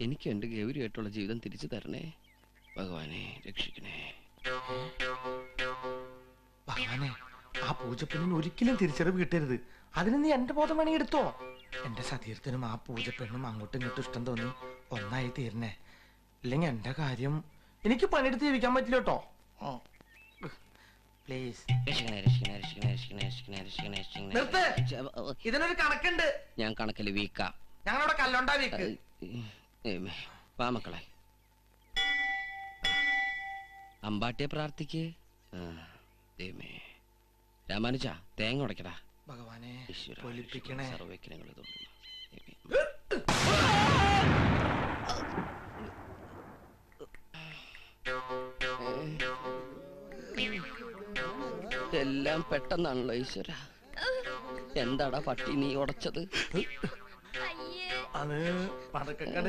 എനിക്ക് എന്റെ ഗൗരിയായിട്ടുള്ള ജീവിതം തിരിച്ചു തരണേ ഭഗവാനെ, രക്ഷിക്കണേ ഭഗവാനെ. ആ പൂജപ്പെണ്ണിന് ഒരിക്കലും തിരിച്ചറിവ് കിട്ടരുത്. അതിന് നീ എന്റെ ബോധം വേണമെങ്കിൽ എടുത്തോ. എന്റെ സതീർത്ഥനും ആ പൂജപ്പെണ്ണും അങ്ങോട്ടും ഇങ്ങോട്ടും ഇഷ്ടം തോന്നി ഒന്നായി തീരണേ. ഇല്ലെങ്കിൽ എന്റെ കാര്യം എനിക്ക് പണിയെടുത്ത് ജീവിക്കാൻ പറ്റില്ല കേട്ടോ. പ്ലീസ് ഇതിനൊരു കണക്കുണ്ട്. ഞാൻ കണക്കില് വീക്കാം. ഞങ്ങളവിടെ കല്ലുണ്ടാ വീക്ക്. വാ മക്കളെ, അമ്പാട്ടിയെ പ്രാർത്ഥിക്ക്. ദൈവമേ, രാമാനുജ തേങ്ങ ഉടക്കടാ. ഭഗവാനെ പൊലിപ്പിക്കണേ. സർവ്വവിഘ്നങ്ങൾ തോന്നുന്നു. എല്ലാം പെട്ടെന്നാണല്ലോ ഈശ്വര. എന്താടാ പട്ടി നീ ഉടച്ചത്? അത് പടക്കക്കട